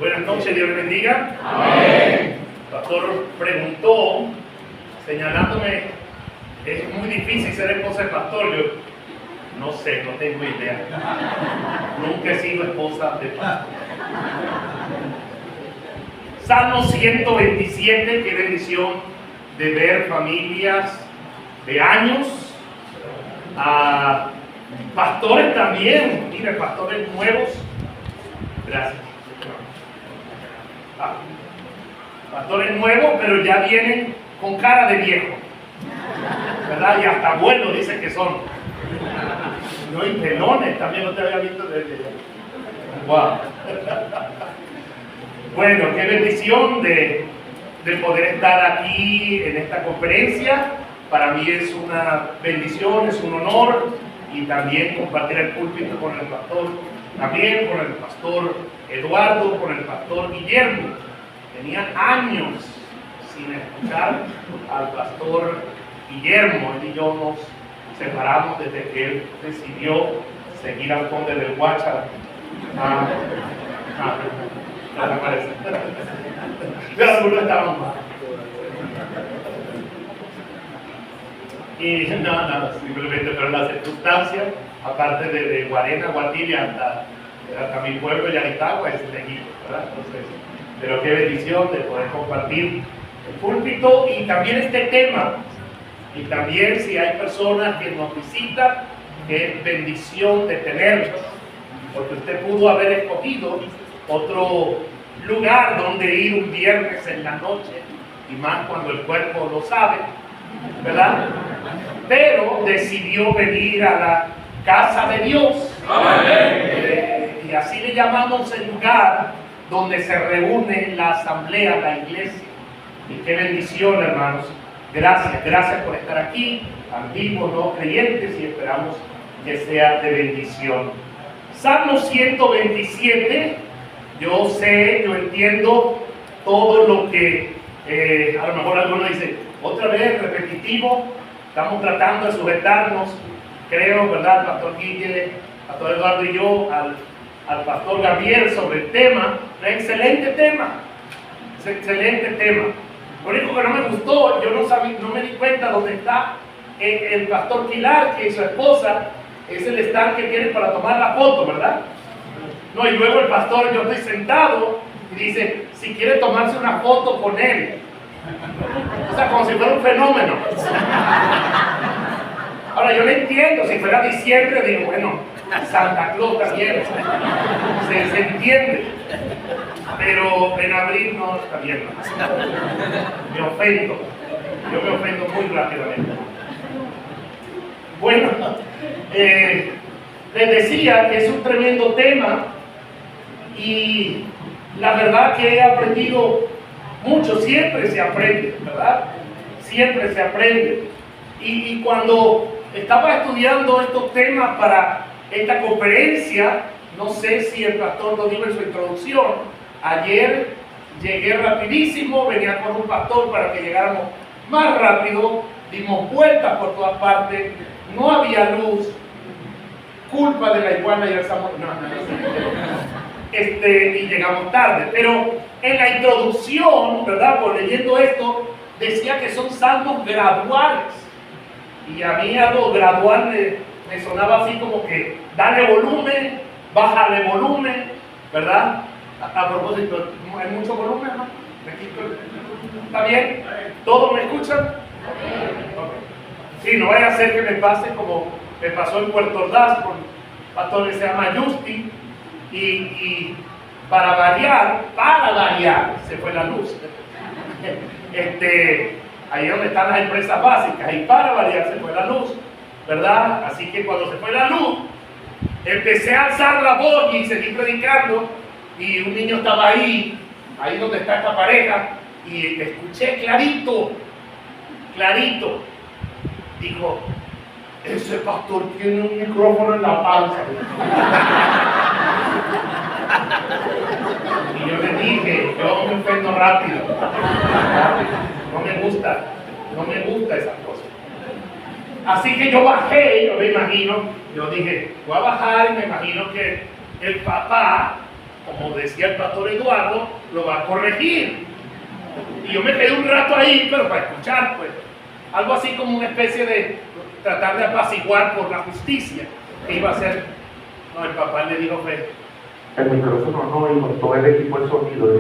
Buenas noches, Dios les bendiga. Amén. El pastor preguntó, señalándome, es muy difícil ser esposa de pastor. Yo no sé, no tengo idea. Nunca he sido esposa de pastor. Salmo 127, qué bendición de ver familias de años, pastores también, mire, pastores nuevos. Gracias. Pastores nuevos, pero ya vienen con cara de viejo, ¿verdad? Y hasta abuelos dicen que son. No, y pelones también, no te había visto desde. Wow. Bueno, qué bendición de poder estar aquí en esta conferencia. Para mí es una bendición, es un honor, y también compartir el púlpito con el pastor, también con el pastor Eduardo, con el pastor Guillermo. Tenía años sin escuchar al pastor Guillermo. Él y yo nos separamos desde que él decidió seguir al conde del Guáchara. No me parece. Pero algunos estaban mal. Y nada, simplemente fueron las circunstancias, aparte de Guarena, Guatilla, hasta mi pueblo, Yaritagua, es lejitos, ¿verdad? Entonces, pero qué bendición de poder compartir el púlpito y también este tema. Y también si hay personas que nos visitan, qué bendición de tenerlos, porque usted pudo haber escogido otro lugar donde ir un viernes en la noche, y más cuando el cuerpo lo sabe, ¿verdad? Pero decidió venir a la casa de Dios. Y así le llamamos el lugar donde se reúne la asamblea, la iglesia. Y qué bendición, hermanos. Gracias por estar aquí, antiguos, no creyentes, y esperamos que sea de bendición. Salmo 127, yo sé, yo entiendo todo lo que, a lo mejor algunos dicen, otra vez repetitivo, estamos tratando de sujetarnos, creo, ¿verdad? El pastor Guille, pastor Eduardo y yo, al pastor Gabriel sobre el tema. Un excelente tema, es excelente tema. Lo único que no me gustó, yo no me di cuenta dónde está el pastor Quilar, que es su esposa, es el stand que tiene para tomar la foto, ¿verdad? No, y luego el pastor, yo estoy sentado y dice, si quiere tomarse una foto con él. O sea, como si fuera un fenómeno. Ahora, yo no entiendo, si fuera diciembre, digo, bueno, Santa Claus también, se entiende. Pero en abril no está bien. Me ofendo. Yo me ofendo muy rápidamente. Bueno, les decía que es un tremendo tema, y la verdad que he aprendido mucho. Siempre se aprende, ¿verdad? Siempre se aprende. Y cuando estaba estudiando estos temas para esta conferencia, no sé si el pastor lo dijo en su introducción, ayer llegué rapidísimo, venía con un pastor para que llegáramos más rápido, dimos vueltas por todas partes, no había luz, culpa de la iguana y el Samuel, y llegamos tarde. Pero en la introducción, ¿verdad? Por leyendo esto, decía que son salmos graduales, y a mí algo gradual me sonaba así como que dale volumen, bájale volumen, ¿verdad? A propósito, ¿hay mucho volumen, hermano? ¿Está bien? ¿Todos me escuchan? Okay. Sí, no vaya a ser que me pase como me pasó en Puerto Ordaz con un pastor que se llama Justin, y para variar, se fue la luz. Ahí donde están las empresas básicas, y para variar se fue la luz, ¿verdad? Así que cuando se fue la luz, empecé a alzar la voz y seguí predicando, y un niño estaba ahí donde está esta pareja, y escuché clarito, dijo, ese pastor tiene un micrófono en la panza. Y yo le dije, yo me ofendo rápido. No me gusta esas cosas. Así que yo bajé, yo me imagino, yo dije, voy a bajar y me imagino que el papá, como decía el pastor Eduardo, lo va a corregir. Y yo me quedé un rato ahí, pero para escuchar, pues. Algo así como una especie de tratar de apaciguar por la justicia que iba a hacer. No, el papá le dijo, pues, el micrófono no, y con todo el equipo de sonido.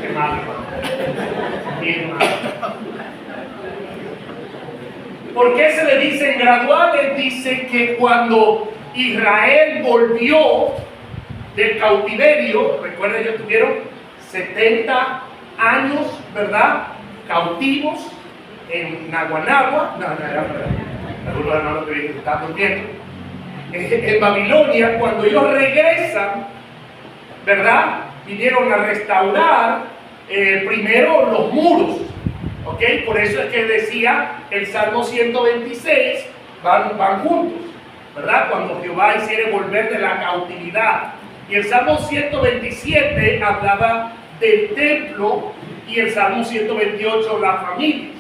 Qué mal, hermano. Qué mal. ¿Por qué se le dicen graduales? Dice que cuando Israel volvió del cautiverio, recuerden, ellos tuvieron 70 años, ¿verdad? Cautivos en Naguanagua, algunos hermanos que están durmiendo, en Babilonia. Cuando ellos regresan, ¿verdad? Vinieron a restaurar primero los muros, ¿ok? Por eso es que decía el Salmo 126, van juntos, ¿verdad? Cuando Jehová hiciere volver de la cautividad. Y el Salmo 127 hablaba del templo y el Salmo 128 las familias.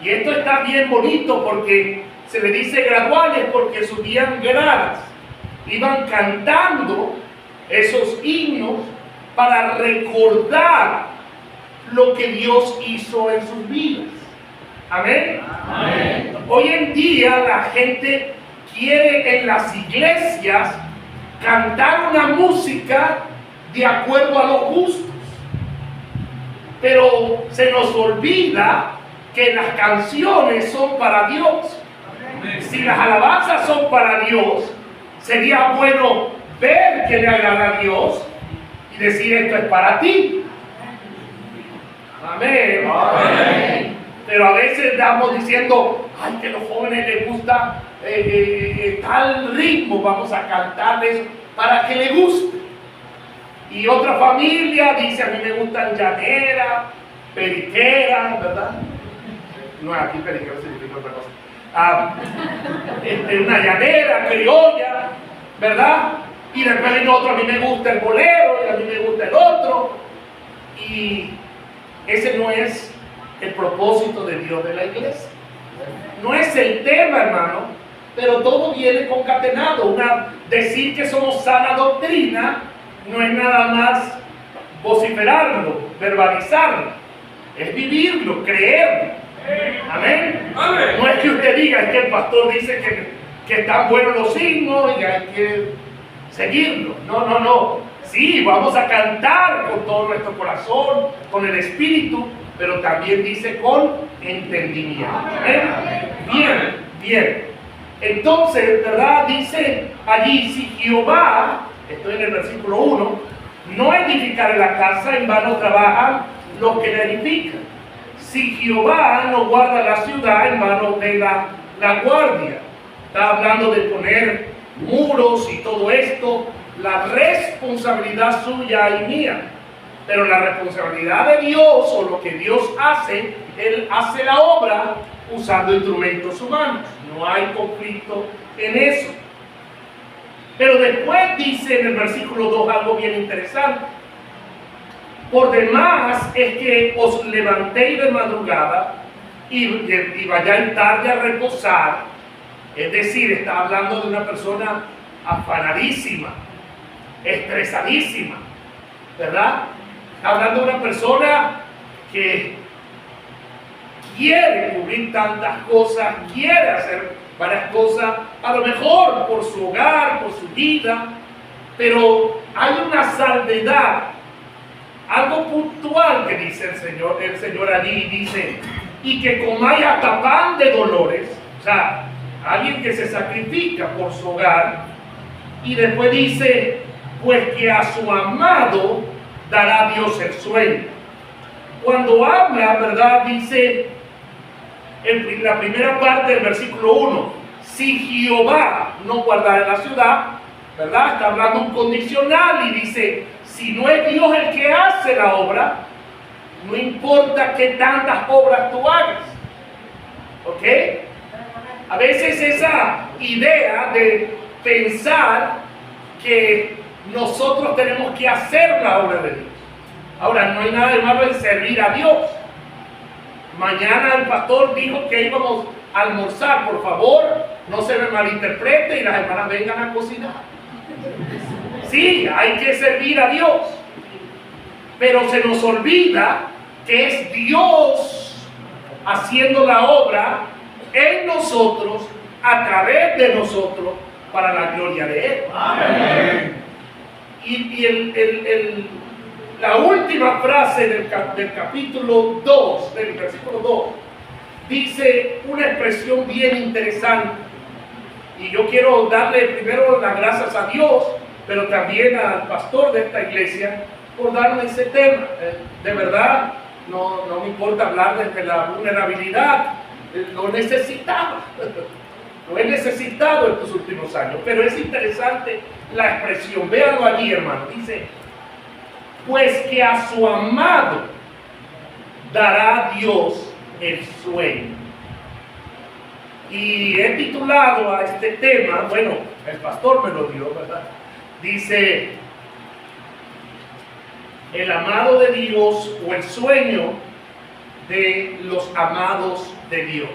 Y esto está bien bonito porque se le dice graduales porque subían gradas. Iban cantando esos himnos para recordar lo que Dios hizo en sus vidas. Amén. Amén. Hoy en día la gente quiere en las iglesias cantar una música de acuerdo a los gustos, pero se nos olvida que las canciones son para Dios. Si las alabanzas son para Dios, sería bueno ver que le agrada a Dios y decir, esto es para ti. Amén. Amén. Pero a veces estamos diciendo, ay, que a los jóvenes les gusta tal ritmo, vamos a cantarles para que les guste. Y otra familia dice, a mí me gustan llaneras, periqueras, ¿verdad? No, aquí periquera significa otra cosa. Una llanera, criolla, ¿verdad? Y después viene otro, a mí me gusta el bolero, y a mí me gusta el otro. Y ese no es el propósito de Dios de la iglesia. No es el tema, hermano, pero todo viene concatenado. Decir que somos sana doctrina no es nada más vociferarlo, verbalizarlo, es vivirlo, creerlo. Amén. Amén. No es que usted diga, es que el pastor dice que están buenos los signos y hay que seguirlo. No. Sí, vamos a cantar con todo nuestro corazón, con el espíritu, pero también dice con entendimiento. Amén. Bien. Entonces, ¿verdad? Dice allí, si Jehová, estoy en el versículo 1, no edificar la casa, en vano trabajan los que la edifican. Si Jehová no guarda la ciudad, en vano vela la guardia. Está hablando de poner muros y todo esto, la responsabilidad suya y mía. Pero la responsabilidad de Dios, o lo que Dios hace, Él hace la obra usando instrumentos humanos. No hay conflicto en eso. Pero después dice en el versículo 2 algo bien interesante. Por demás es que os levantéis de madrugada y vayáis tarde a reposar. Es decir, está hablando de una persona afanadísima, estresadísima, ¿verdad? Está hablando de una persona que quiere cubrir tantas cosas, quiere hacer varias cosas, a lo mejor por su hogar, por su vida, pero hay una salvedad, algo puntual que dice el Señor allí, dice, y que comáis hasta pan de dolores, o sea, alguien que se sacrifica por su hogar, y después dice, pues que a su amado dará Dios el sueño. Cuando habla, ¿verdad? Dice en la primera parte del versículo 1, si Jehová no guardara la ciudad, ¿verdad? Está hablando un condicional y dice, si no es Dios el que hace la obra, no importa qué tantas obras tú hagas. ¿Ok? A veces esa idea de pensar que nosotros tenemos que hacer la obra de Dios. Ahora, no hay nada de malo en servir a Dios, Mañana el pastor dijo que íbamos a almorzar. Por favor, no se me malinterprete y las hermanas vengan a cocinar. Sí, hay que servir a Dios. Pero se nos olvida que es Dios haciendo la obra en nosotros, a través de nosotros, para la gloria de Él. Amén. Y la última frase del capítulo 2, del versículo 2, dice una expresión bien interesante. Y yo quiero darle primero las gracias a Dios, pero también al pastor de esta iglesia, por darme ese tema. De verdad, no me importa hablar desde la vulnerabilidad, lo necesitaba. Lo he necesitado estos últimos años, pero es interesante la expresión. Véanlo allí, hermano. Dice, pues que a su amado dará Dios el sueño. Y he titulado a este tema, bueno, el pastor me lo dio, ¿verdad? Dice, el amado de Dios o el sueño de los amados de Dios.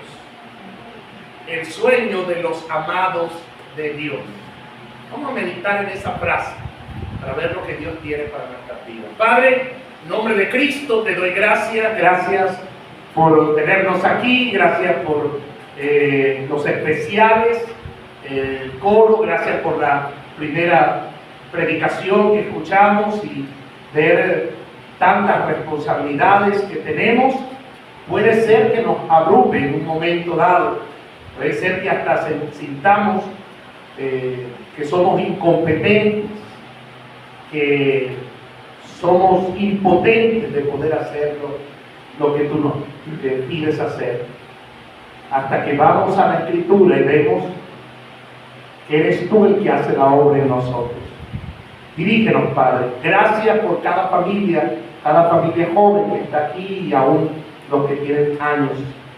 El sueño de los amados de Dios. Vamos a meditar en esa frase para ver lo que Dios tiene para nuestra vida. Padre, en nombre de Cristo te doy gracias. Gracias por tenernos aquí. Gracias por los especiales, el coro. Gracias por la primera predicación que escuchamos y ver tantas responsabilidades que tenemos. Puede ser que nos abrume en un momento dado. Puede ser que hasta sintamos que somos incompetentes, que somos impotentes de poder hacer lo que tú nos pides hacer. Hasta que vamos a la Escritura y vemos que eres tú el que hace la obra en nosotros. Dirígenos, Padre. Gracias por cada familia joven que está aquí y aún los que tienen años.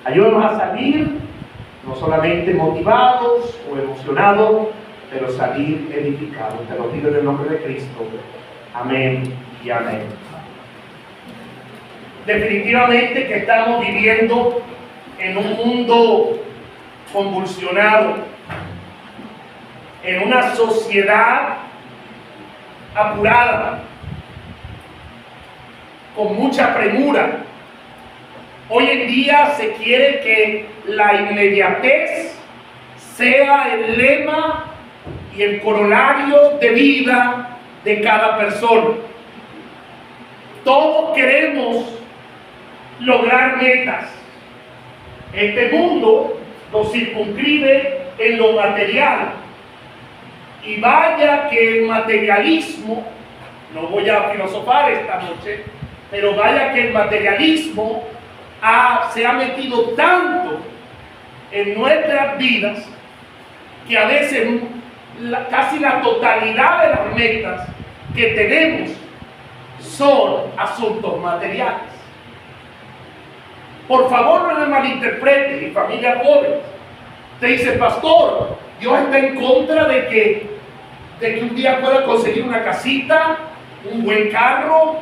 Ayúdanos a salir no solamente motivados o emocionados, pero salir edificados. Te lo pido en el nombre de Cristo. Amén y amén. Definitivamente que estamos viviendo en un mundo convulsionado, en una sociedad apurada, con mucha premura. Hoy en día se quiere que la inmediatez sea el lema y el corolario de vida de cada persona. Todos queremos lograr metas. Este mundo nos circunscribe en lo material. Y vaya que el materialismo, no voy a filosofar esta noche, pero vaya que el materialismo se ha metido tanto en nuestras vidas que a veces casi la totalidad de las metas que tenemos son asuntos materiales. Por favor, no me malinterprete, mi familia joven. Te dice, pastor, Dios está en contra de que un día pueda conseguir una casita, un buen carro,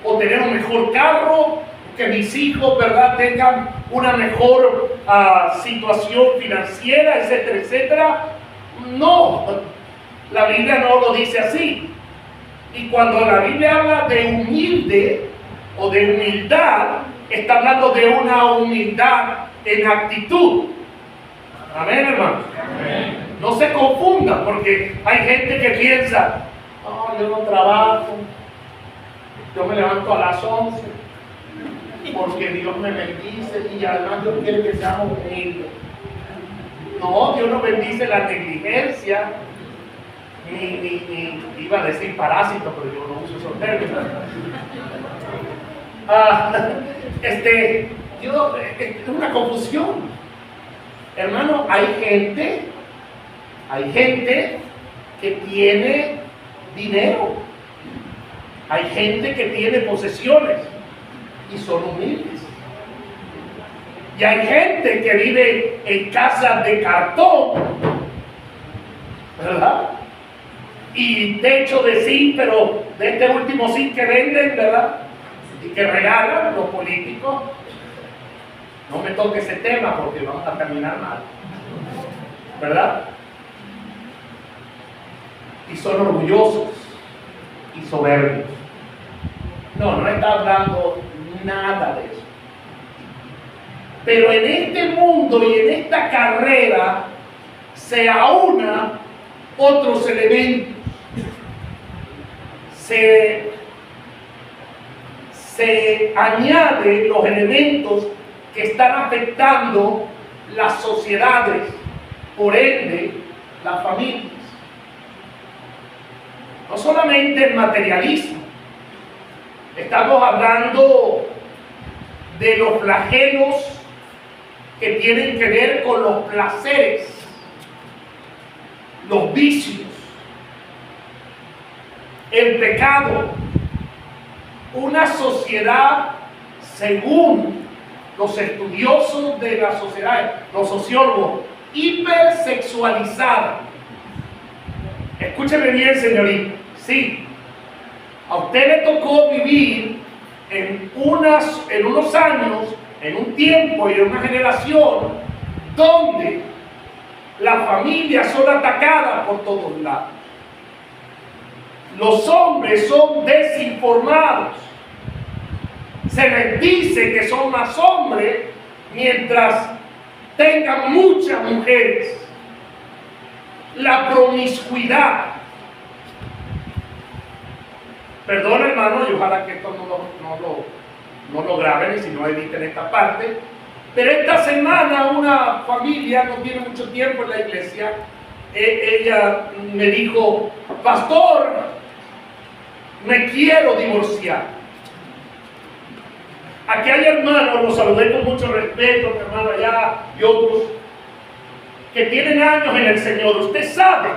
o tener un mejor carro, que mis hijos, ¿verdad?, tengan una mejor situación financiera, etcétera, etcétera. No, la Biblia no lo dice así. Y cuando la Biblia habla de humilde o de humildad, está hablando de una humildad en actitud. Amén, hermano. Amén. No se confunda, porque hay gente que piensa, oh, yo no trabajo, yo me levanto a las 11, porque Dios me bendice y además Dios quiere que seamos humildes. No, Dios no bendice la negligencia, ni iba a decir parásito, pero yo no uso esos términos. Es una confusión. Hermano, hay gente que tiene dinero, hay gente que tiene posesiones y son humildes. Y hay gente que vive en casas de cartón, ¿verdad? Y techo de zinc, pero de este último zinc que venden, ¿verdad? Y que regalan los políticos. No me toque ese tema porque vamos a terminar mal, ¿verdad? Y son orgullosos y soberbios. No está hablando nada de eso. Pero en este mundo y en esta carrera se aúnan otros elementos. Se añaden los elementos que están afectando las sociedades, por ende, las familias. No solamente el materialismo, estamos hablando de los flagelos que tienen que ver con los placeres, los vicios, el pecado. Una sociedad, según los estudiosos de la sociedad, los sociólogos, hipersexualizada. Escúcheme bien, señorita. Sí, a usted le tocó vivir en unos años, en un tiempo y en una generación donde las familias son atacadas por todos lados. Los hombres son desinformados. Se les dice que son más hombres mientras tengan muchas mujeres. La promiscuidad. Perdón, hermano, y ojalá que esto no lo graben y si no editen esta parte. Pero esta semana una familia, no tiene mucho tiempo en la iglesia, ella me dijo: pastor, me quiero divorciar. Aquí hay hermanos, los saludé con mucho respeto, mi hermano allá y otros, que tienen años en el Señor. Usted sabe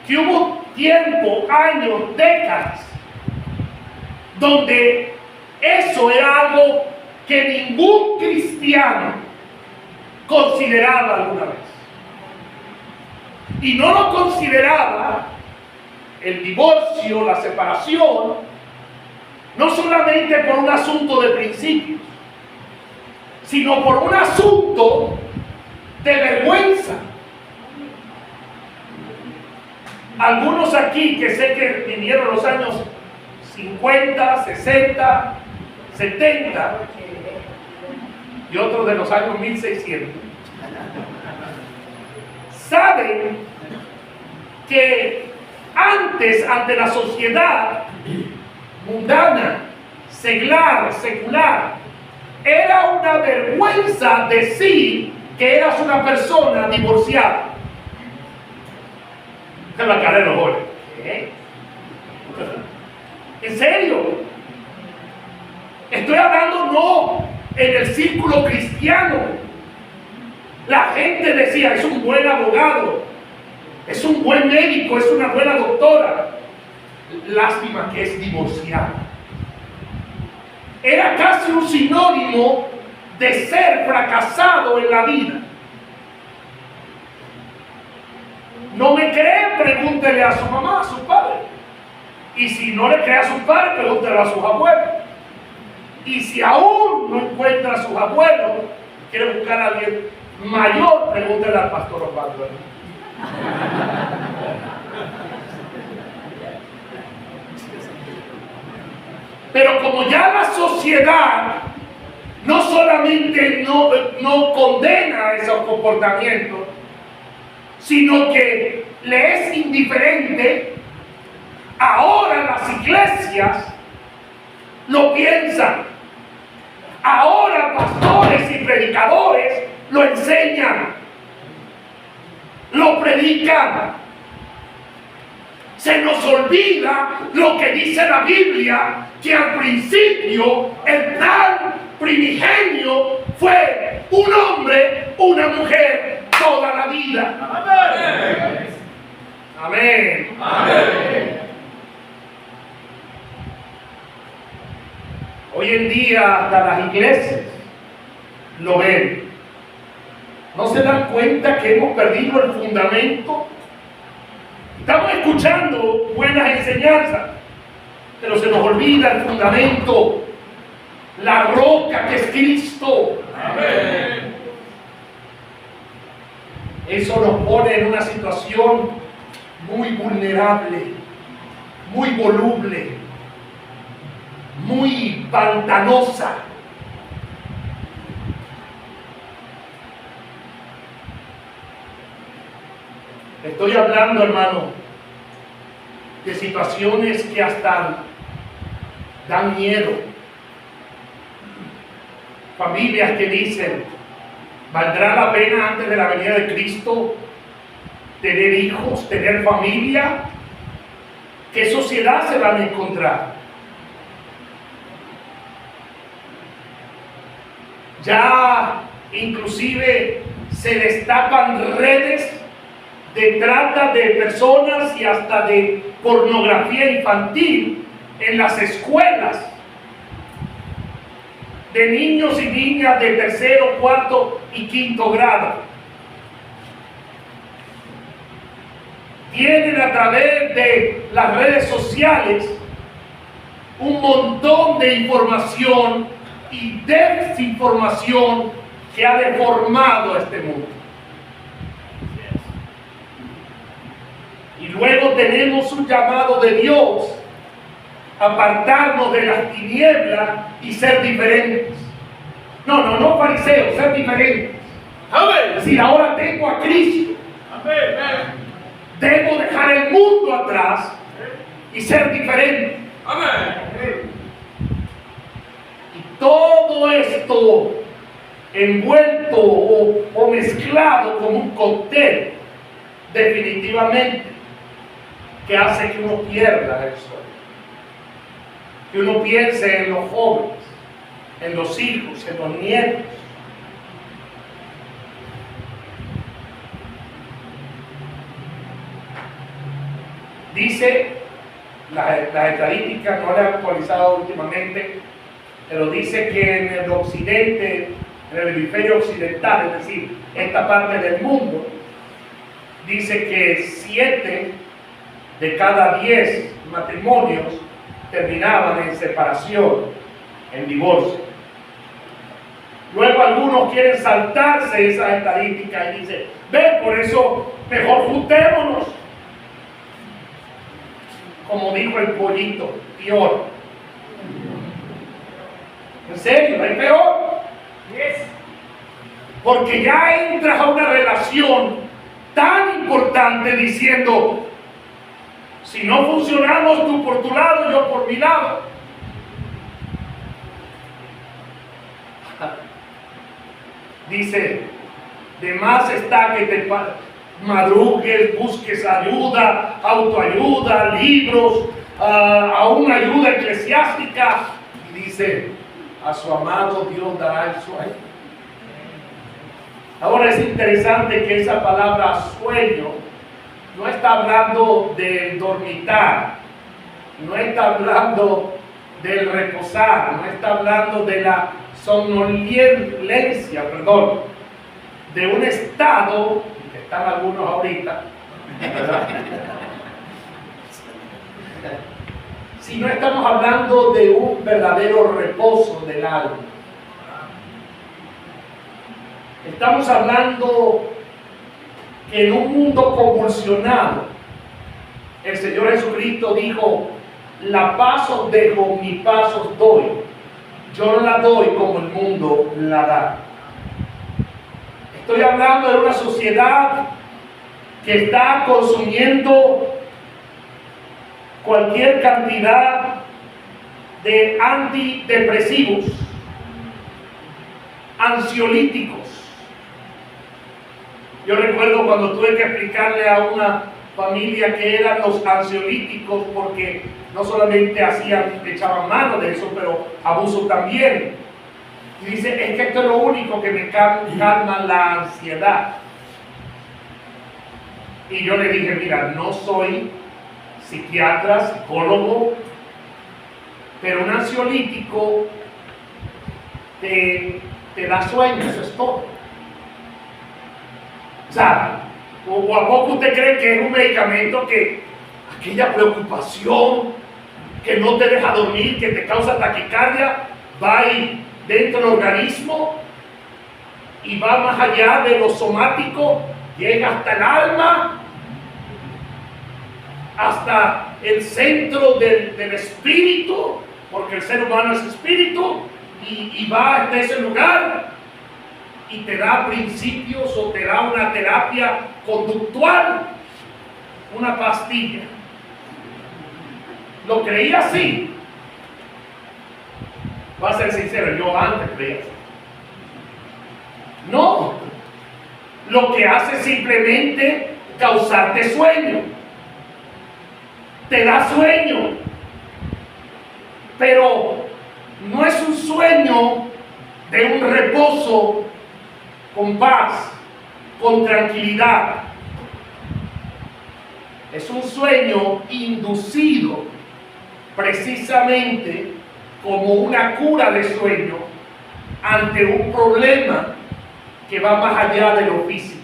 que hubo tiempo, años, décadas, donde eso era algo que ningún cristiano consideraba alguna vez. Y no lo consideraba el divorcio, la separación, no solamente por un asunto de principios, sino por un asunto de vergüenza. Algunos aquí que sé que vivieron los años 50, 60, 70 y otros de los años 1600, saben que antes, ante la sociedad mundana, secular, era una vergüenza decir que eras una persona divorciada. En la cara de los jóvenes. ¿Qué? ¿En serio? Estoy hablando no en el círculo cristiano. La gente decía: es un buen abogado, es un buen médico, es una buena doctora. Lástima que es divorciada. Era casi un sinónimo de ser fracasado en la vida. ¿No me creen? Pregúntele a su mamá, a su padre. Y si no le cree a su padre, pregúntele a sus abuelos. Y si aún no encuentra a sus abuelos, quiere buscar a alguien mayor, pregúntele al pastor Osvaldo. Pero como ya la sociedad no solamente no condena esos comportamientos, sino que le es indiferente, ahora las iglesias lo piensan. Ahora pastores y predicadores lo enseñan, lo predican. Se nos olvida lo que dice la Biblia, que al principio el plan primigenio fue un hombre, una mujer, toda la vida. Amén. Amén. Amén. Hoy en día hasta las iglesias lo ven. ¿No se dan cuenta que hemos perdido el fundamento? Estamos escuchando buenas enseñanzas, pero se nos olvida el fundamento. la roca que es Cristo. Amén. Eso nos pone en una situación muy vulnerable, muy voluble, muy pantanosa. Estoy hablando, hermano, de situaciones que hasta dan miedo. Familias que dicen, ¿valdrá la pena antes de la venida de Cristo tener hijos, tener familia? ¿Qué sociedad se van a encontrar? Ya inclusive se destapan redes de trata de personas y hasta de pornografía infantil en las escuelas de niños y niñas de tercero, cuarto y quinto grado. Tienen a través de las redes sociales un montón de información y desinformación que ha deformado este mundo. Y luego tenemos un llamado de Dios a apartarnos de las tinieblas y ser diferentes. No fariseos, ser diferentes. Amén. Es decir, ahora tengo a Cristo. Amén. Debo dejar el mundo atrás y ser diferente. Amén. Y todo esto envuelto o mezclado como un cóctel, definitivamente, que hace que uno pierda el sueño. Que uno piense en los jóvenes, en los hijos, en los nietos. Dice, las estadísticas no las he actualizado últimamente, pero dice que en el occidente, en el hemisferio occidental, es decir, esta parte del mundo, dice que 7 de cada 10 matrimonios terminaban en separación, en divorcio. Luego algunos quieren saltarse esas estadísticas y dicen, ven, por eso mejor juntémonos. Como dijo el pollito, peor. ¿En serio? ¿Es peor? Yes. Porque ya entras a una relación tan importante diciendo, si no funcionamos tú por tu lado, yo por mi lado. Dice, de más está que te madrugues, busques ayuda, autoayuda, libros, aún ayuda eclesiástica. Y dice, a su amado Dios dará el sueño. Ahora es interesante que esa palabra sueño no está hablando del dormitar, no está hablando del reposar, no está hablando de la somnolencia, de un estado, que están algunos ahorita, ¿verdad? Si no estamos hablando de un verdadero reposo del alma. Estamos hablando que en un mundo convulsionado, el Señor Jesucristo dijo, la paz os dejo, mi paz os doy. Yo no la doy como el mundo la da. Estoy hablando de una sociedad que está consumiendo cualquier cantidad de antidepresivos, ansiolíticos. Yo recuerdo cuando tuve que explicarle a una familia que eran los ansiolíticos, porque no solamente echaban mano de eso, pero abuso también. Y dice, es que esto es lo único que me calma la ansiedad. Y yo le dije, mira, no soy psiquiatra, psicólogo, pero un ansiolítico te da sueño, eso es todo. O sea, ¿o a poco usted cree que es un medicamento que aquella preocupación que no te deja dormir, que te causa taquicardia, va ahí dentro del organismo y va más allá de lo somático, llega hasta el alma, hasta el centro del espíritu, porque el ser humano es espíritu, y va hasta ese lugar y te da principios o te da una terapia conductual, una pastilla. Lo creía así. Voy a ser sincero, yo antes creía así. No, lo que hace es simplemente causarte sueño. Te da sueño, pero no es un sueño de un reposo con paz, con tranquilidad. Es un sueño inducido precisamente como una cura de sueño ante un problema que va más allá de lo físico.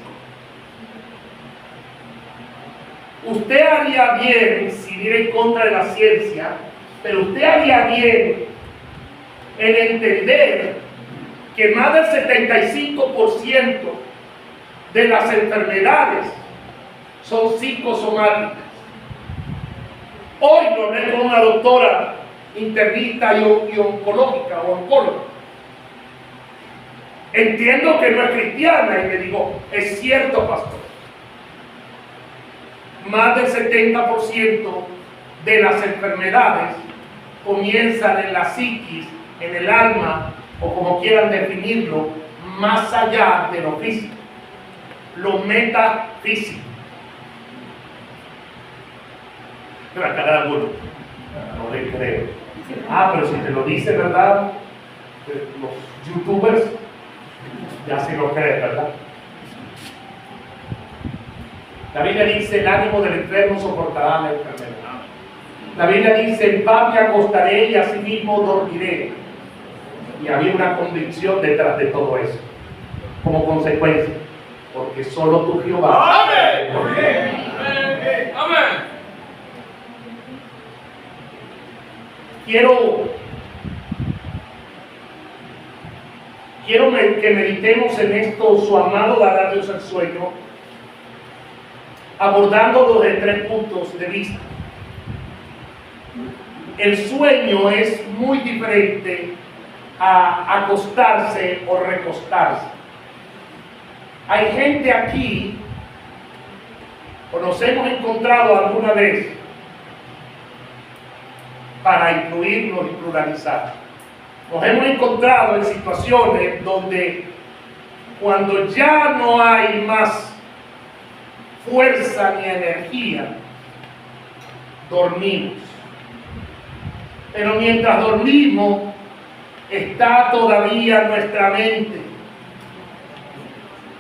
Usted haría bien, si viene en contra de la ciencia, pero usted haría bien en entender que más del 75% de las enfermedades son psicosomáticas. Hoy lo hablé con una doctora internista y oncológica o oncóloga. Entiendo que no es cristiana y le digo, es cierto, pastor. Más del 70% de las enfermedades comienzan en la psiquis, en el alma, o como quieran definirlo, más allá de lo físico, lo metafísico. Pero acá da alguno, no le creo. Pero si te lo dice, ¿verdad? Los youtubers ya se lo creen, ¿verdad? La Biblia dice, el ánimo del enfermo soportará la enfermedad. La Biblia dice, en paz me acostaré y asimismo dormiré. Y había una convicción detrás de todo eso, como consecuencia, porque solo tu Jehová. Amén. Amén. Amén. Quiero que meditemos en esto, su amado dará Dios el sueño, abordándolo de 3 puntos de vista. El sueño es muy diferente a acostarse o recostarse. Hay gente aquí, o nos hemos encontrado alguna vez, para incluirnos y pluralizar. Nos hemos encontrado en situaciones donde cuando ya no hay más fuerza ni energía, dormimos. Pero mientras dormimos, está todavía nuestra mente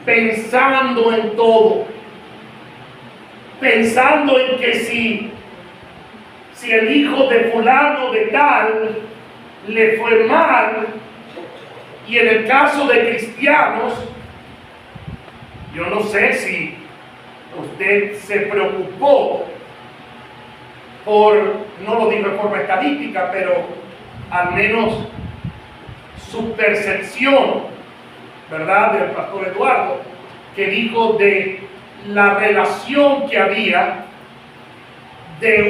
pensando en todo, pensando en que si el hijo de fulano de tal le fue mal, y en el caso de cristianos, yo no sé si usted se preocupó por, no lo digo de forma estadística, pero al menos su percepción, ¿verdad?, del pastor Eduardo, que dijo de la relación que había de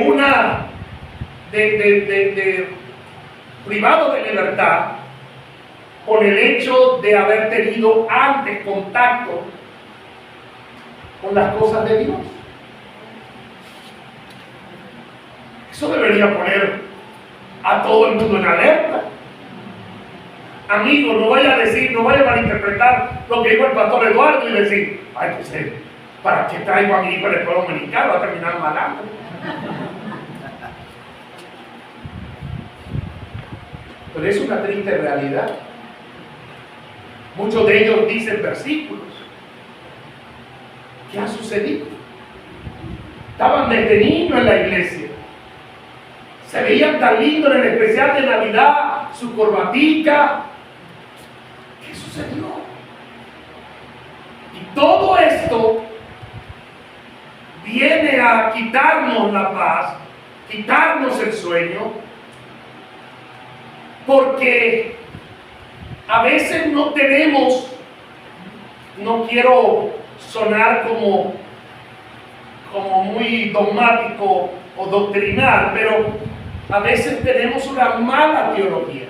privado de libertad con el hecho de haber tenido antes contacto con las cosas de Dios. Eso debería poner a todo el mundo en alerta. Amigo, no vaya a decir, no vaya a malinterpretar lo que dijo el pastor Eduardo y decir, ay, pues, ¿para qué traigo a mi hijo del pueblo dominicano? Va a terminar malando. Pero es una triste realidad. Muchos de ellos dicen versículos. ¿Qué ha sucedido? Estaban desde niños en la iglesia. Se veían tan lindos en el especial de Navidad, su corbatica. ¿Qué sucedió? Y todo esto viene a quitarnos la paz, quitarnos el sueño, Porque a veces no tenemos, no quiero sonar como muy dogmático o doctrinal, pero a veces tenemos una mala teología.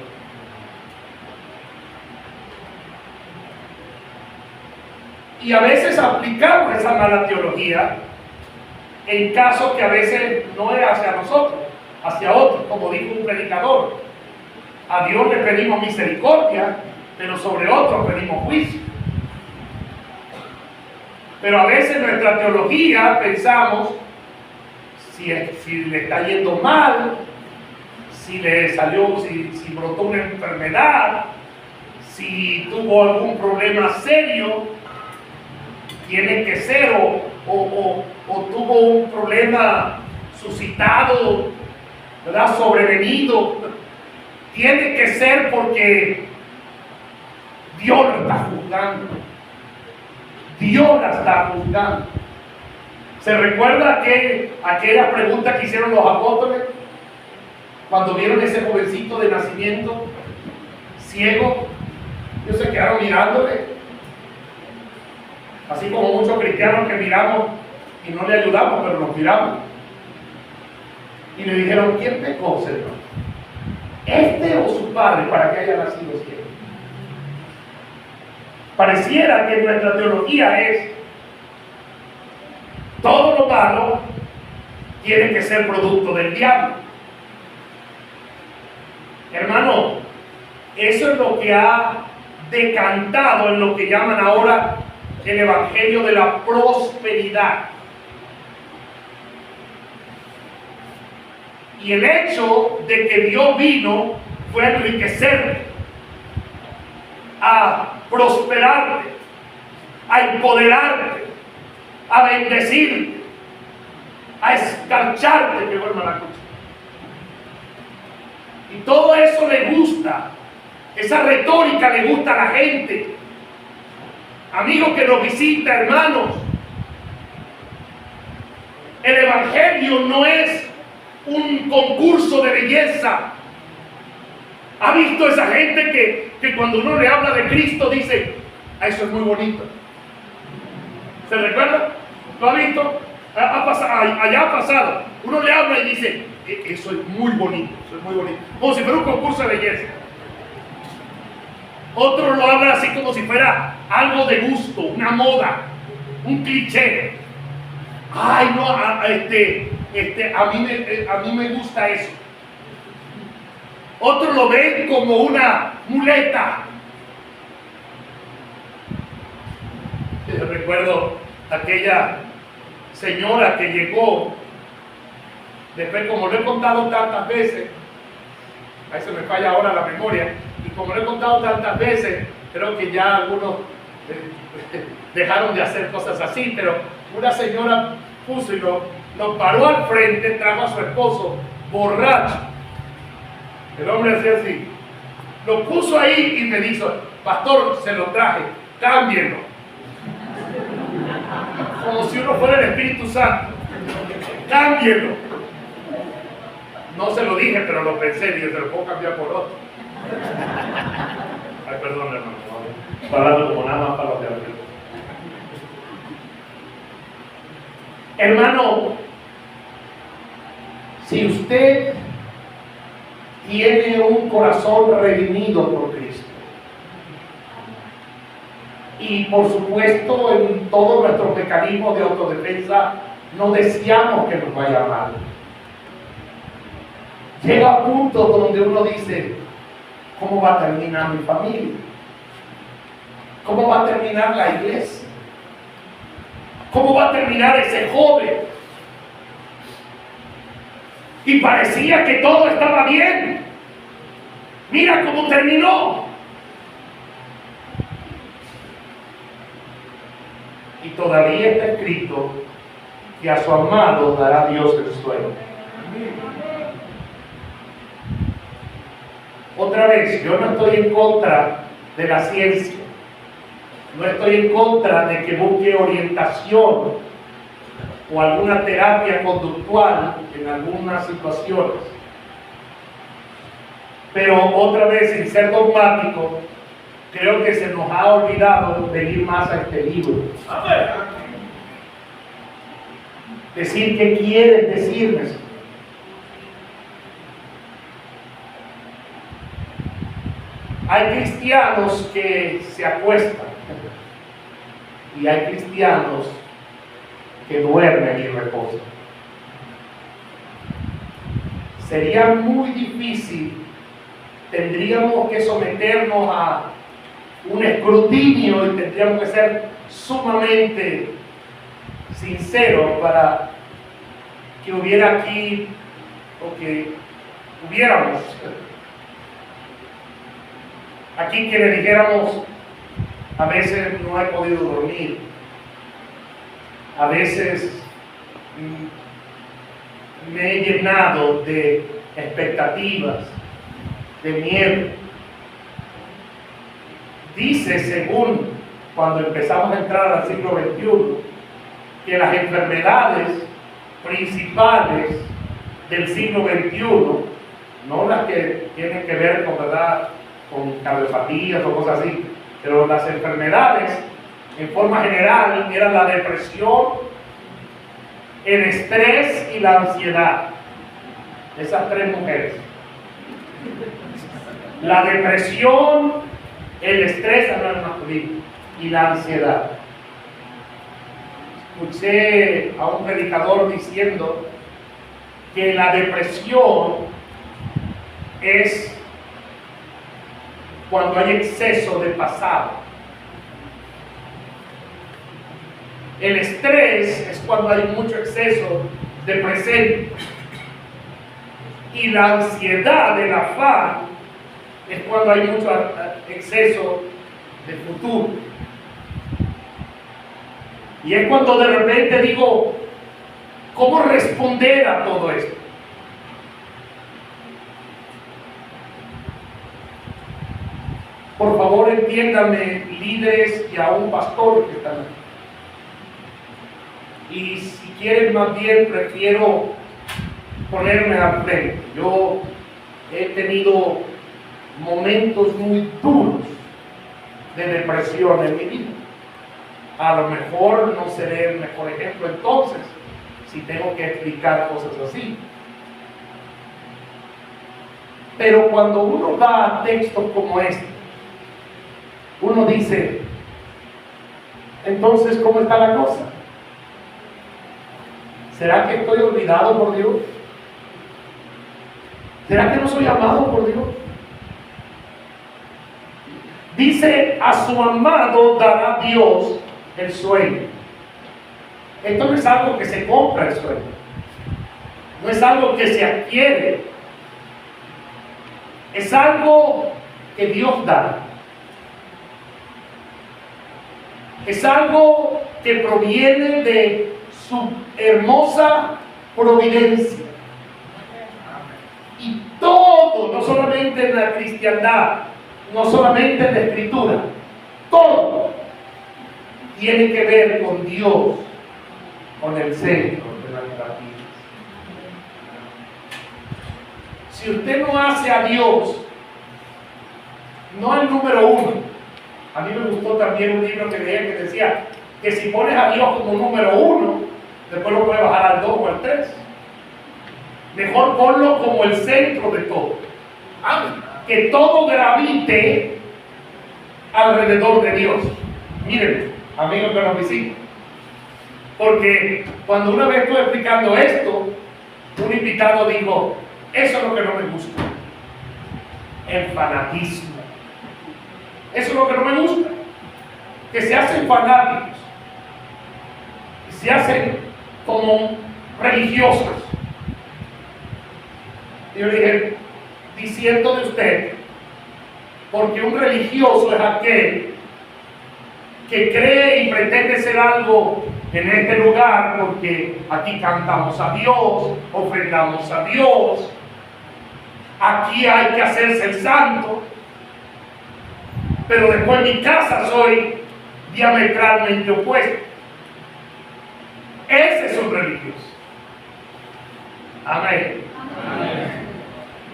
Y a veces aplicamos esa mala teología en casos que a veces no es hacia nosotros, hacia otros, como dijo un predicador. A Dios le pedimos misericordia, pero sobre otros pedimos juicio. Pero a veces nuestra teología pensamos si le está yendo mal, si brotó una enfermedad, si tuvo algún problema serio, tiene que ser, o tuvo un problema suscitado, ¿verdad? Sobrevenido, tiene que ser porque Dios lo está juzgando. Dios la está juzgando. ¿Se recuerda aquella pregunta que hicieron los apóstoles cuando vieron ese jovencito de nacimiento ciego? Ellos se quedaron mirándole, así como muchos cristianos que miramos y no le ayudamos, pero nos miramos. Y le dijeron: ¿quién pecó, Señor? ¿Este o su padre para que haya nacido ciego? Pareciera que nuestra teología es: todo lo malo tiene que ser producto del diablo. Hermano, eso es lo que ha decantado en lo que llaman ahora el evangelio de la prosperidad. Y el hecho de que Dios vino fue a enriquecerte, a prosperarte, a empoderarte, a bendecirte, a escarcharte, que vuelva la cosa. Y todo eso le gusta, esa retórica le gusta a la gente. Amigo que nos visita, hermanos, el evangelio no es un concurso de belleza. ¿Ha visto esa gente que cuando uno le habla de Cristo dice: eso es muy bonito? ¿Se recuerda? ¿Lo ha visto? Allá ha pasado. Uno le habla y dice: eso es muy bonito, eso es muy bonito. Como si fuera un concurso de belleza. Otros lo hablan así como si fuera algo de gusto, una moda, un cliché. Ay, no, a mí me gusta eso. Otros lo ven como una muleta. Yo recuerdo aquella señora que llegó, después, como lo he contado tantas veces, ahí se me falla ahora la memoria, y como lo he contado tantas veces, creo que ya algunos dejaron de hacer cosas así, pero una señora puso y lo paró al frente, trajo a su esposo borracho. El hombre hacía así, lo puso ahí y me dijo: pastor, se lo traje, cámbienlo. Como si uno fuera el Espíritu Santo, cámbienlo. No se lo dije, pero lo pensé, dije: se lo puedo cambiar por otro. Ay, perdón, hermano, estoy hablando como nada más para los de arriba. Hermano, si usted tiene un corazón redimido por Cristo, y por supuesto en todos nuestros mecanismos de autodefensa no deseamos que nos vaya mal, llega a punto donde uno dice: ¿cómo va a terminar mi familia? ¿Cómo va a terminar la iglesia? ¿Cómo va a terminar ese joven? Y parecía que todo estaba bien. Mira cómo terminó. Y todavía está escrito que a su amado dará Dios el sueño. Otra vez, yo no estoy en contra de la ciencia. No estoy en contra de que busque orientación o alguna terapia conductual en algunas situaciones. Pero otra vez, sin ser dogmático, creo que se nos ha olvidado venir más a este libro. Decir qué quieres decirme. Hay cristianos que se acuestan y hay cristianos que duermen y reposan. Sería muy difícil, tendríamos que someternos a un escrutinio y tendríamos que ser sumamente sinceros para que hubiera aquí, o que hubiéramos aquí que le dijéramos: a veces no he podido dormir, a veces me he llenado de expectativas, de miedo. Dice, según cuando empezamos a entrar al siglo XXI, que las enfermedades principales del siglo XXI, no las que tienen que ver con, ¿verdad?, con cardiopatías o cosas así, pero las enfermedades en forma general eran la depresión, el estrés y la ansiedad. Esas tres mujeres: la depresión, el estrés y la ansiedad. Escuché a un predicador diciendo que la depresión es cuando hay exceso de pasado. El estrés es cuando hay mucho exceso de presente. Y la ansiedad, el afán, es cuando hay mucho exceso de futuro. Y es cuando de repente digo, ¿cómo responder a todo esto? Por favor, entiéndanme, líderes y aún pastores que están aquí. Y si quieren, más bien prefiero ponerme al frente. Yo he tenido momentos muy duros de depresión en mi vida. A lo mejor no seré el mejor ejemplo entonces, si tengo que explicar cosas así. Pero cuando uno va a textos como este, uno dice, entonces, ¿cómo está la cosa? ¿Será que estoy olvidado por Dios? ¿Será que no soy amado por Dios? Dice, a su amado dará Dios el sueño. Esto no es algo que se compra, el sueño. No es algo que se adquiere. Es algo que Dios da. Es algo que proviene de su hermosa providencia. Y todo, no solamente en la cristiandad, no solamente en la escritura, todo tiene que ver con Dios, con el centro de nuestras vidas. Si usted no hace a Dios, no el número uno. A mí me gustó también un libro que leí que decía que si pones a Dios como número uno, después lo puedes bajar al 2 o al 3. Mejor ponlo como el centro de todo. Que todo gravite alrededor de Dios. Miren, amigos que nos visitan. Porque cuando una vez estuve explicando esto, un invitado dijo, eso es lo que no me gusta. El fanatismo. Eso es lo que no me gusta. Que se hacen fanáticos. Y se hacen como religiosos. Y yo le dije, diciendo de usted, porque un religioso es aquel que cree y pretende ser algo en este lugar, porque aquí cantamos a Dios, ofrendamos a Dios, aquí hay que hacerse el santo, pero después en mi casa soy diametralmente opuesto. Ese es un religioso. Amén. Amén.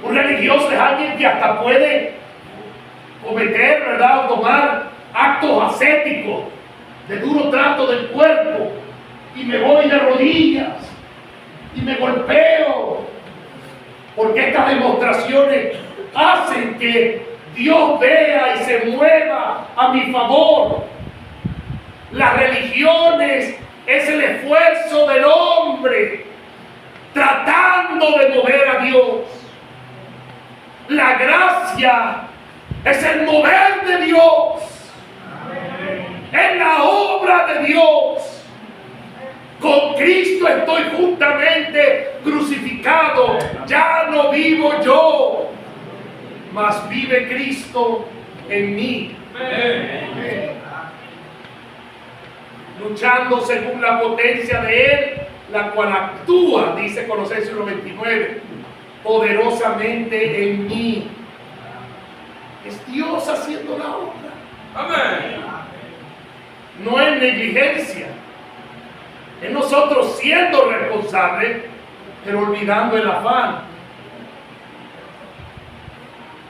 Un religioso es alguien que hasta puede cometer, ¿verdad?, o tomar actos ascéticos de duro trato del cuerpo, y me voy de rodillas y me golpeo, porque estas demostraciones hacen que Dios vea y se mueva a mi favor. Las religiones es el esfuerzo del hombre tratando de mover a Dios. La gracia es el mover de Dios, es la obra de Dios. Con Cristo estoy juntamente crucificado, ya no vivo yo, mas vive Cristo en mí. Luchando según la potencia de Él, la cual actúa, dice Colosenses 1:29, poderosamente en mí. Es Dios haciendo la obra. Amén. No es negligencia. Es nosotros siendo responsables, pero olvidando el afán.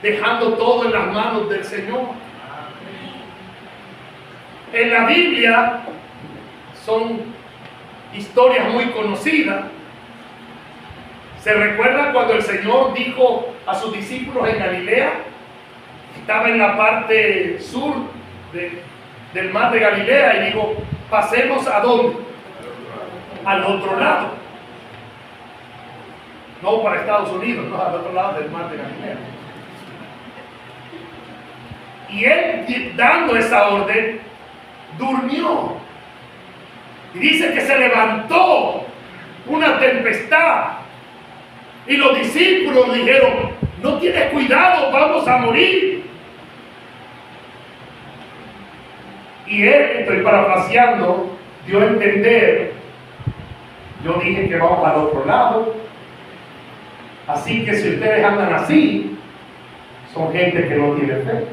Dejando todo en las manos del Señor. En la Biblia son historias muy conocidas. ¿Se recuerda cuando el Señor dijo a sus discípulos en Galilea? Estaba en la parte sur del mar de Galilea y dijo, pasemos ¿a dónde? Al otro lado. No para Estados Unidos, no, al otro lado del mar de Galilea. Y él, dando esa orden, durmió. Y dice que se levantó una tempestad. Y los discípulos dijeron, no tienes cuidado, vamos a morir. Y él, estoy parafraseando, dio a entender, yo dije que vamos al otro lado. Así que si ustedes andan así, son gente que no tiene fe.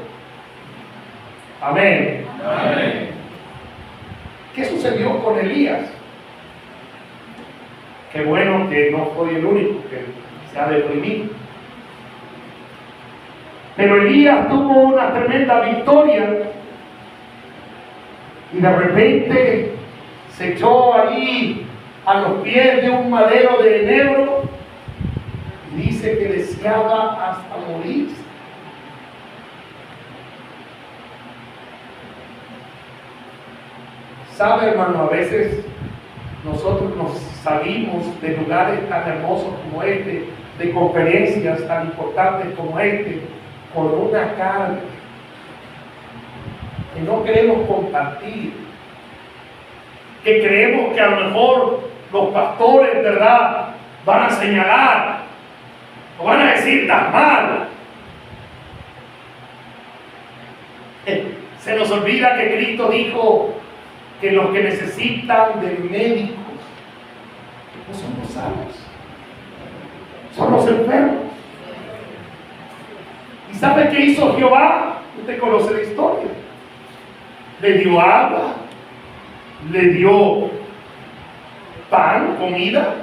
Amén. Amén. ¿Qué sucedió con Elías? Qué bueno que no soy el único que se ha deprimido. Pero Elías tuvo una tremenda victoria y de repente se echó ahí a los pies de un madero de enebro y dice que deseaba hasta morirse. ¿Sabe, hermano? A veces nosotros nos salimos de lugares tan hermosos como este, de conferencias tan importantes como este, con una carga que no queremos compartir, que creemos que a lo mejor los pastores, ¿verdad?, van a señalar o van a decir estás mal. Se nos olvida que Cristo dijo que los que necesitan de médicos no son los sanos, son los enfermos. ¿Y sabe qué hizo Jehová? Usted conoce la historia. Le dio agua, le dio pan, comida.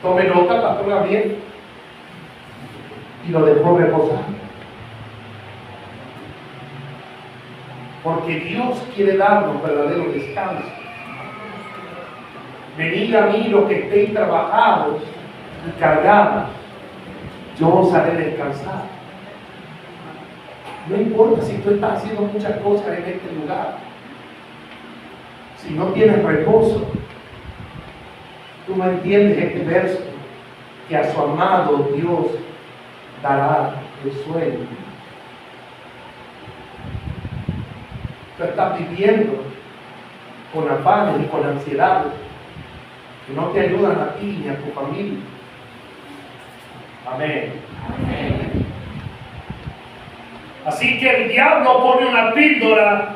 Tome nota, pastor Gabriel. Y lo dejó reposar. Porque Dios quiere darnos verdadero descanso. Venid a mí los que estéis trabajados y cargados, yo os haré descansar. No importa si tú estás haciendo muchas cosas en este lugar, si no tienes reposo, tú no entiendes este verso, que a su amado Dios dará el sueño. Tú estás viviendo con afanes y con ansiedades que no te ayudan a ti ni a tu familia. Amén. Amén. Así que el diablo pone una píldora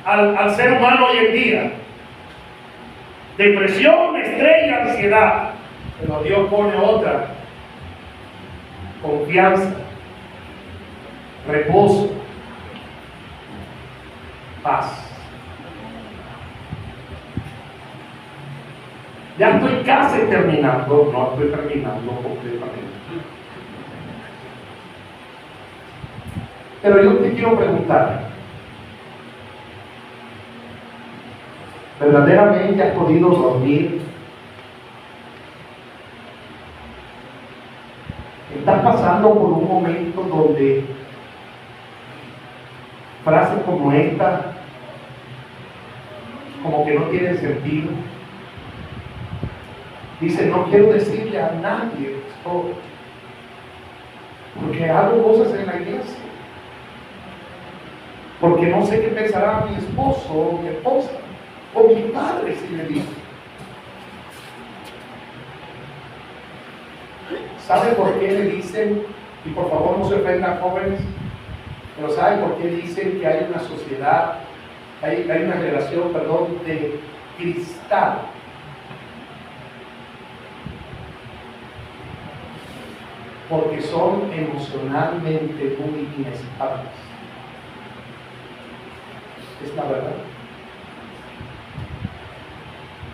al ser humano hoy en día. Depresión, estrés y ansiedad. Pero Dios pone otra. Confianza, reposo, paz. Ya estoy casi terminando, no estoy terminando completamente. Pero yo te quiero preguntar, ¿verdaderamente has podido dormir? ¿Estás pasando por un momento donde frases como esta, como que no tienen sentido? Dice, no quiero decirle a nadie esto, porque hago cosas en la iglesia, porque no sé qué pensará mi esposo o mi esposa o mi padre si le digo. ¿Sabe por qué le dicen, y por favor no se ofendan jóvenes, pero ¿sabe por qué dicen que hay una sociedad, hay una relación, de cristal? Porque son emocionalmente muy inestables. Es la verdad.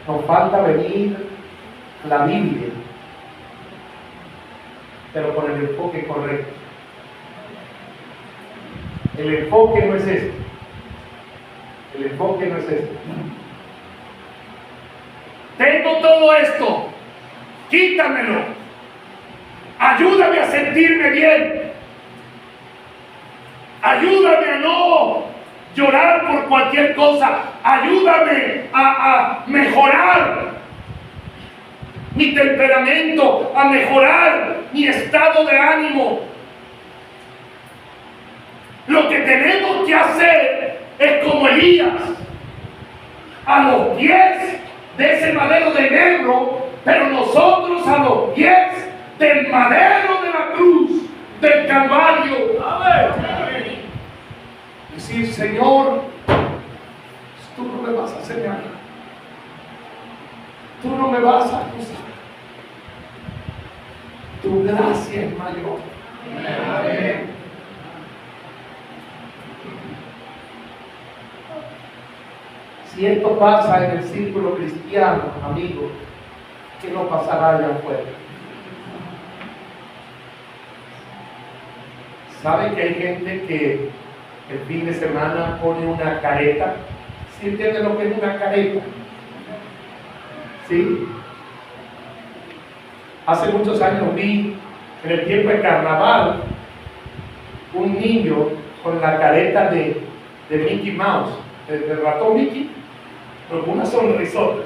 Nos falta venir la Biblia, pero con el enfoque correcto. El enfoque no es este. El enfoque no es este. Tengo todo esto, quítamelo. Ayúdame a sentirme bien. Ayúdame a no llorar por cualquier cosa. Ayúdame a mejorar mi temperamento, a mejorar mi estado de ánimo. Lo que tenemos que hacer es como Elías, a los pies de ese madero de negro, pero nosotros a los pies del madero de la cruz, del Calvario. Amén. Decir, Señor, tú no me vas a enseñar, tú no me vas a acusar, tu gracia es mayor. Amén. Si esto pasa en el círculo cristiano, amigo, ¿qué no pasará allá afuera? ¿Sabe que hay gente que el fin de semana pone una careta? ¿Sí entienden lo que es una careta? ¿Sí? Hace muchos años vi, en el tiempo de carnaval, un niño con la careta de Mickey Mouse, del ratón Mickey, pero con una sonrisota.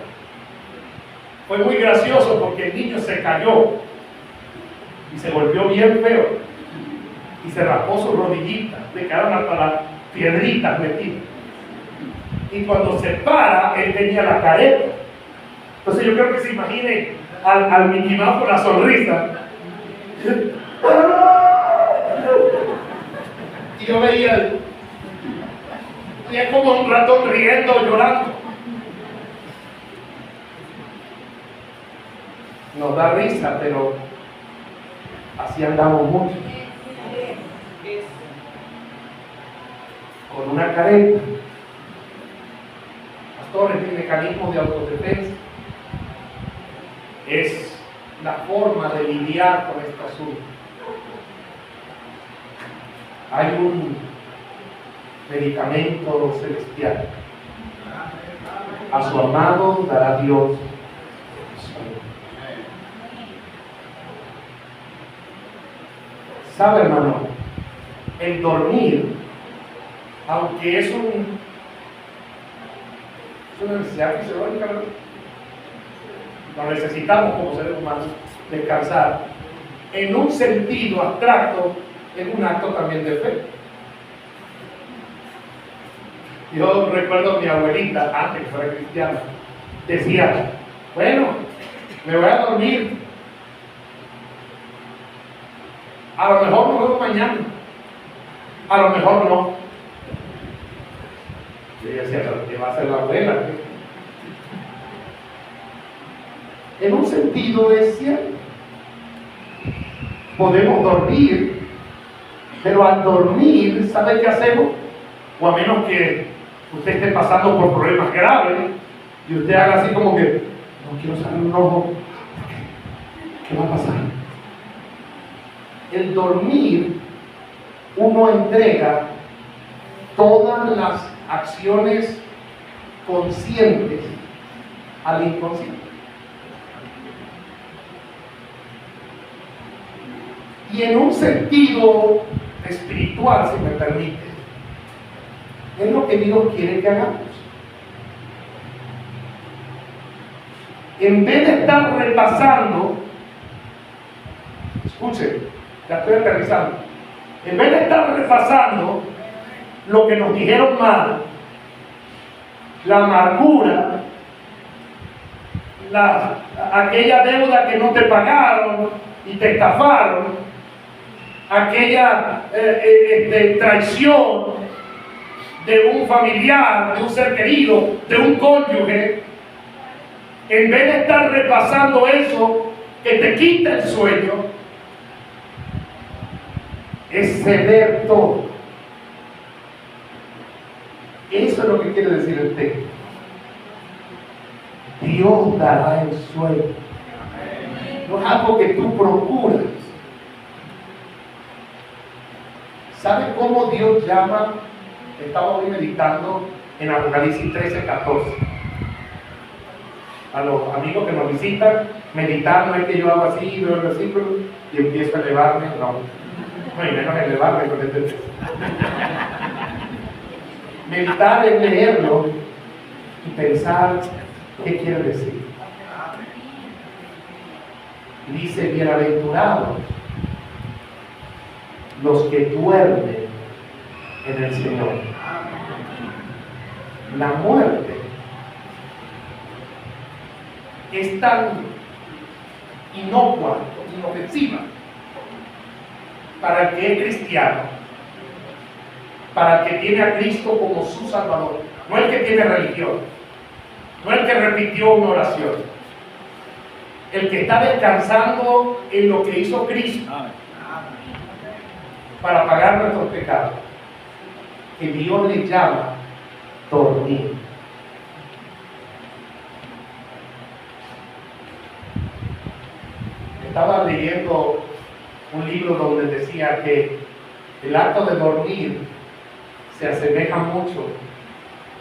Fue muy gracioso porque el niño se cayó y se volvió bien feo. Y se raspó sus rodillitas, le quedaron hasta las piedritas metidas. Y cuando se para, él tenía la careta. Entonces yo creo que se imagine al Mickey Mouse con la sonrisa. Y yo veía como un ratón riendo, llorando. Nos da risa, pero así andamos mucho. Con una careta. Pastores, mi mecanismo de autodefensa es la forma de lidiar con este asunto. Hay un medicamento celestial. A su amado dará Dios. ¿Sabe, hermano? El dormir, aunque es una necesidad fisiológica, lo necesitamos como seres humanos, descansar. En un sentido abstracto, es un acto también de fe. Yo recuerdo a mi abuelita, antes que fuera cristiana, decía, bueno, me voy a dormir. A lo mejor no veo mañana. A lo mejor no. Y ella decía, pero ¿qué va a hacer la abuela? En un sentido es cierto. Podemos dormir, pero al dormir, ¿sabe qué hacemos? O a menos que usted esté pasando por problemas graves y usted haga así como que no quiero salir un ojo, ¿qué va a pasar? El dormir, uno entrega todas las acciones conscientes al inconsciente. Y en un sentido espiritual, si me permite, es lo que Dios quiere que hagamos. En vez de estar repasando, escuchen, ya estoy aterrizando, en vez de estar repasando lo que nos dijeron mal, la amargura, aquella deuda que no te pagaron y te estafaron, aquella traición de un familiar, de un ser querido, de un cónyuge, en vez de estar repasando eso que te quita el sueño, es ceder todo. Eso es lo que quiere decir el texto. Dios dará el sueño. No es algo que tú procuras. ¿Sabe cómo Dios llama? Estaba hoy meditando en Apocalipsis 13:14. A los amigos que nos visitan, meditar no es que yo hago así, veo el versículo y empiezo a elevarme, no y menos elevarme con este texto. Meditar es leerlo y pensar qué quiere decir. Dice: bienaventurados los que duermen en el Señor. La muerte es tan inocua, inofensiva para el que es cristiano, para el que tiene a Cristo como su Salvador, no el que tiene religión, no el que repitió una oración, el que está descansando en lo que hizo Cristo para pagar nuestros pecados, que Dios le llama dormir. Estaba leyendo un libro donde decía que el acto de dormir se asemeja mucho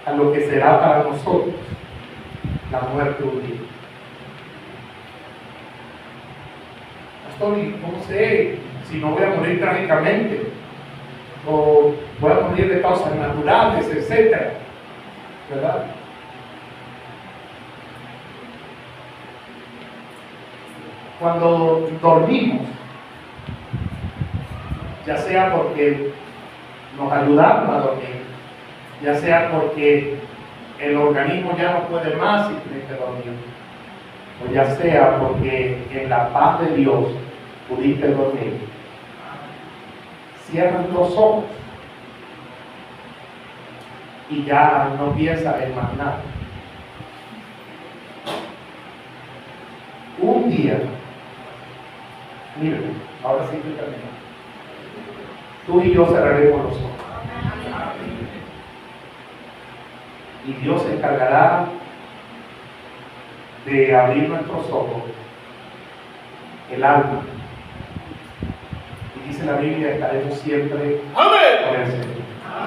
a lo que será para nosotros la muerte un día. Pastor, ¿y cómo sé si no voy a morir trágicamente? O voy a morir de causas naturales, etcétera, ¿verdad? Cuando dormimos, ya sea porque nos ayudamos a dormir, ya sea porque el organismo ya no puede más y tiene que dormir, o ya sea porque en la paz de Dios pudiste dormir, cierras los ojos y ya no piensas en más nada. Un día, miren, ahora sí que termino. Tú y yo cerraremos los ojos. Y Dios se encargará de abrir nuestros ojos, el alma. Y dice la Biblia: estaremos siempre con el Señor.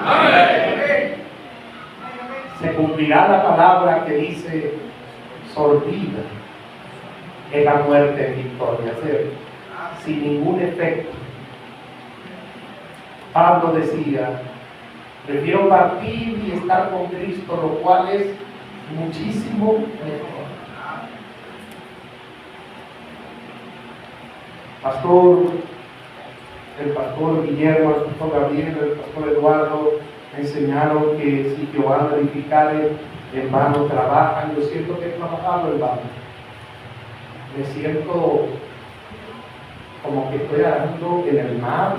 Amén. Se cumplirá la palabra que dice: sorbida es la muerte en victoria, sin ningún efecto. Pablo decía: prefiero partir y estar con Cristo, lo cual es muchísimo mejor. El pastor Guillermo, el pastor Gabriel, el pastor Eduardo me enseñaron que si Jehová no edificare, en vano trabajan. Yo siento que he trabajado en vano. Me siento como que estoy andando en el mar,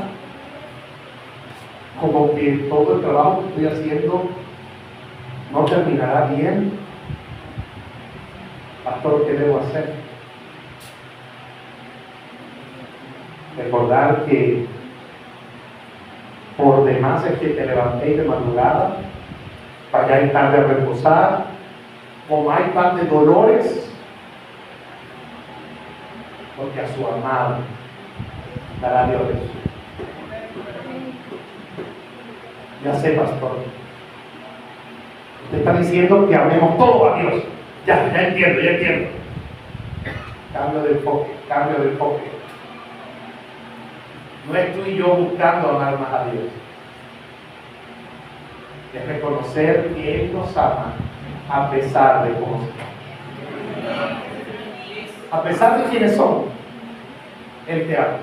como que todo el trabajo que estoy haciendo no terminará bien. Pastor, ¿qué debo hacer? Recordar que por demás es que te levantéis de madrugada, vayáis tarde a reposar, comáis pan de dolores porque a su amado dará Dios Jesús. Ya sé, pastor. Usted está diciendo que amemos todo a Dios. Ya entiendo, ya entiendo. Cambio de enfoque, cambio de enfoque. No es tú y yo buscando amar más a Dios. Es reconocer que Él nos ama a pesar de cómo somos. A pesar de quiénes somos, Él te ama.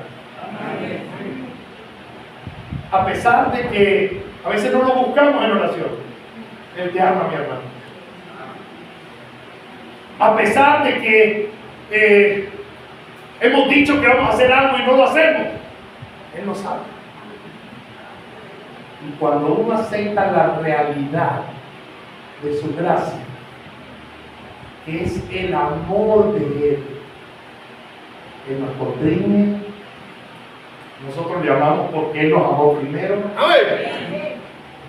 A pesar de que a veces no lo buscamos en oración, Él te ama, mi hermano. A pesar de que hemos dicho que vamos a hacer algo y no lo hacemos, Él lo sabe. Y cuando uno acepta la realidad de su gracia, que es el amor de Él, Él nos contriñe, nosotros le amamos porque Él nos amó primero.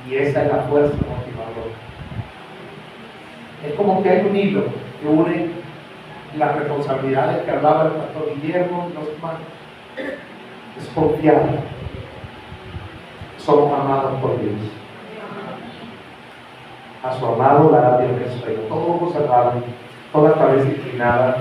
Y esa es la fuerza motivadora. Es como que hay un hilo que une las responsabilidades que hablaba el pastor Guillermo y los hermanos. Es confiar. Somos amados por Dios. A su amado dará Dios Jesús. Todos ojos cerrados, toda cabeza inclinada.